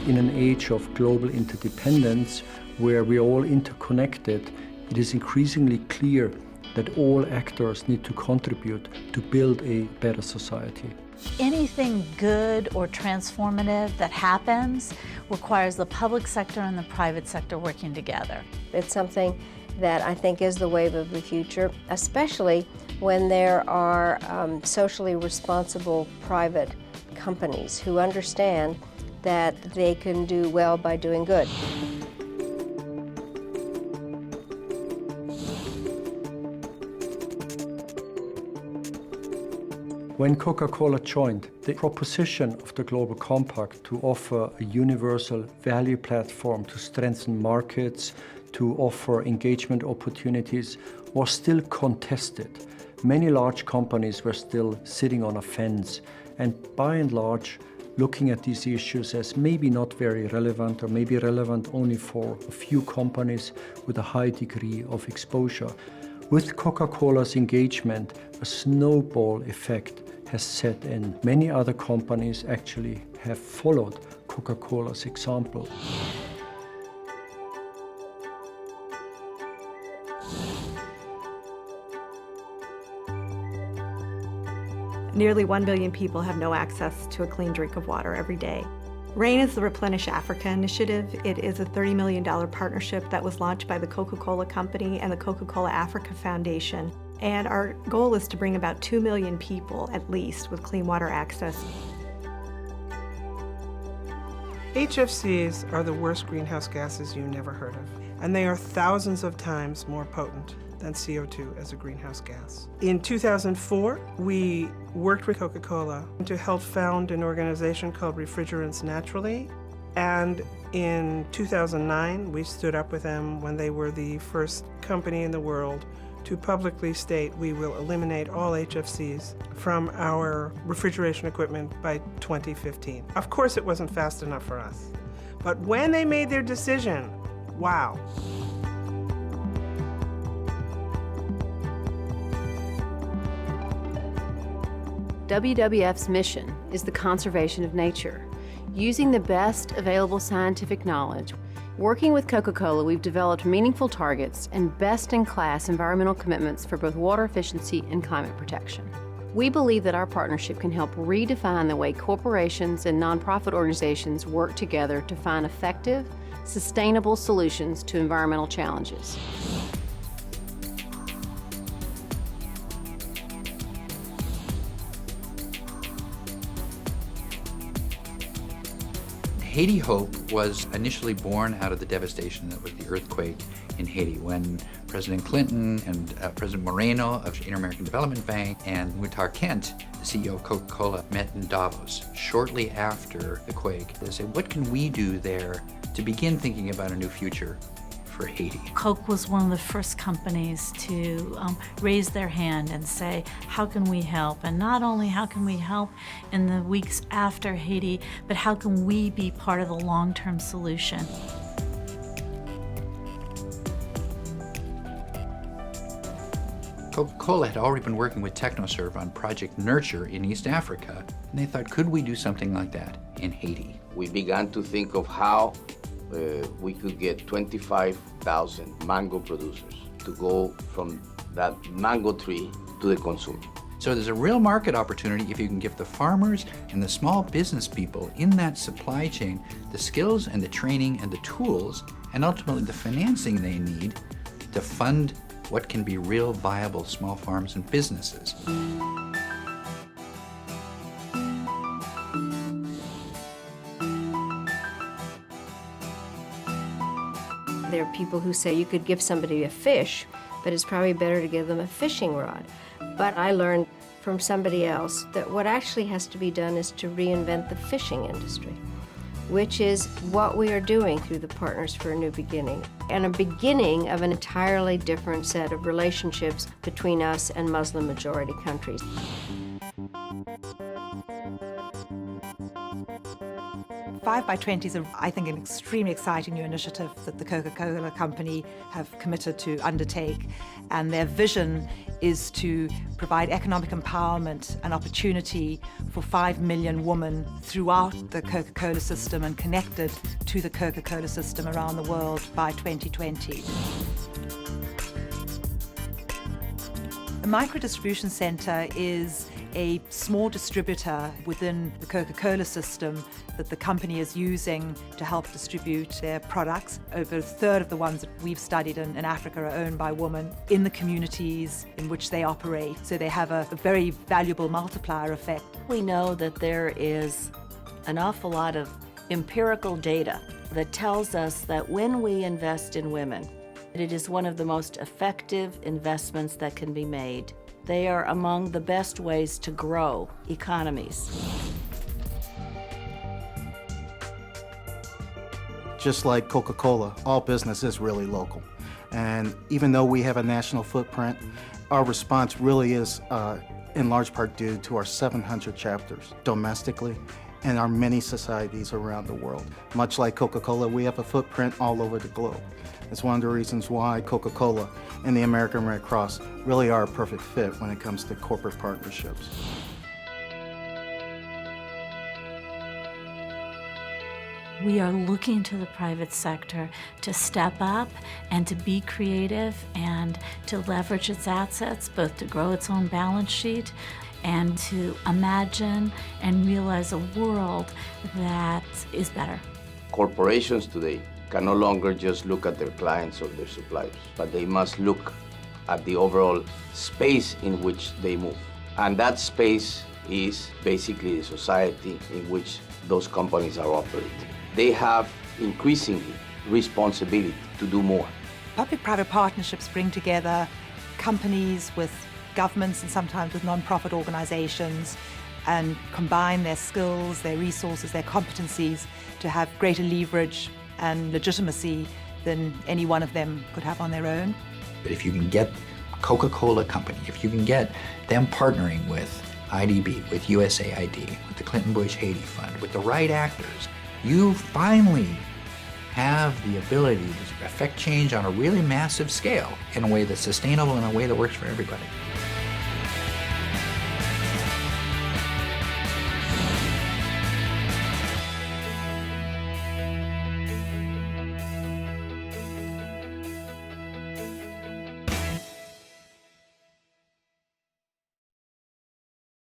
in an age of global interdependence, where we are all interconnected, it is increasingly clear that all actors need to contribute to build a better society. Anything good or transformative that happens requires the public sector and the private sector working together. It's something that I think is the wave of the future, especially when there are socially responsible private companies who understand that they can do well by doing good. When Coca-Cola joined, the proposition of the Global Compact to offer a universal value platform to strengthen markets, to offer engagement opportunities, was still contested. Many large companies were still sitting on a fence, and by and large, looking at these issues as maybe not very relevant, or maybe relevant only for a few companies with a high degree of exposure. With Coca-Cola's engagement, a snowball effect has set in. Many other companies actually have followed Coca-Cola's example. Nearly 1 billion people have no access to a clean drink of water every day. RAIN is the Replenish Africa initiative. It is a $30 million partnership that was launched by the Coca-Cola Company and the Coca-Cola Africa Foundation. And our goal is to bring about 2 million people, at least, with clean water access. HFCs are the worst greenhouse gases you never heard of, and they are thousands of times more potent than CO2 as a greenhouse gas. In 2004, we worked with Coca-Cola to help found an organization called Refrigerants Naturally, and in 2009, we stood up with them when they were the first company in the world to publicly state we will eliminate all HFCs from our refrigeration equipment by 2015. Of course, it wasn't fast enough for us, but when they made their decision, wow. WWF's mission is the conservation of nature. Using the best available scientific knowledge, working with Coca-Cola, we've developed meaningful targets and best-in-class environmental commitments for both water efficiency and climate protection. We believe that our partnership can help redefine the way corporations and nonprofit organizations work together to find effective, sustainable solutions to environmental challenges. Haiti Hope was initially born out of the devastation that was the earthquake in Haiti when President Clinton and President Moreno of the Inter-American Development Bank and Muhtar Kent, the CEO of Coca-Cola, met in Davos shortly after the quake. They said, what can we do there to begin thinking about a new future for Haiti? Coke was one of the first companies to raise their hand and say, how can we help? And not only how can we help in the weeks after Haiti, but how can we be part of the long-term solution? Coca-Cola had already been working with TechnoServe on Project Nurture in East Africa, and they thought, could we do something like that in Haiti? We began to think of how we could get 25,000 mango producers to go from that mango tree to the consumer. So there's a real market opportunity if you can give the farmers and the small business people in that supply chain the skills and the training and the tools and ultimately the financing they need to fund what can be real viable small farms and businesses. There are people who say you could give somebody a fish, but it's probably better to give them a fishing rod. But I learned from somebody else that what actually has to be done is to reinvent the fishing industry, which is what we are doing through the Partners for a New Beginning, and a beginning of an entirely different set of relationships between us and Muslim-majority countries. 5x20 is, I think, an extremely exciting new initiative that the Coca-Cola Company have committed to undertake. And their vision is to provide economic empowerment and opportunity for 5 million women throughout the Coca-Cola system and connected to the Coca-Cola system around the world by 2020. A micro-distribution center is a small distributor within the Coca-Cola system that the company is using to help distribute their products. Over a third of the ones that we've studied in Africa are owned by women in the communities in which they operate, so they have a very valuable multiplier effect. We know that there is an awful lot of empirical data that tells us that when we invest in women, it is one of the most effective investments that can be made. They are among the best ways to grow economies. Just like Coca-Cola, all business is really local. And even though we have a national footprint, our response really is in large part due to our 700 chapters domestically and our many societies around the world. Much like Coca-Cola, we have a footprint all over the globe. It's one of the reasons why Coca-Cola and the American Red Cross really are a perfect fit when it comes to corporate partnerships. We are looking to the private sector to step up and to be creative and to leverage its assets, both to grow its own balance sheet and to imagine and realize a world that is better. Corporations today can no longer just look at their clients or their suppliers, but they must look at the overall space in which they move. And that space is basically the society in which those companies are operating. They have increasingly responsibility to do more. Public-private partnerships bring together companies with governments and sometimes with non-profit organizations and combine their skills, their resources, their competencies to have greater leverage and legitimacy than any one of them could have on their own. But if you can get Coca-Cola Company, if you can get them partnering with IDB, with USAID, with the Clinton Bush Haiti Fund, with the right actors, you finally have the ability to affect change on a really massive scale in a way that's sustainable and a way that works for everybody.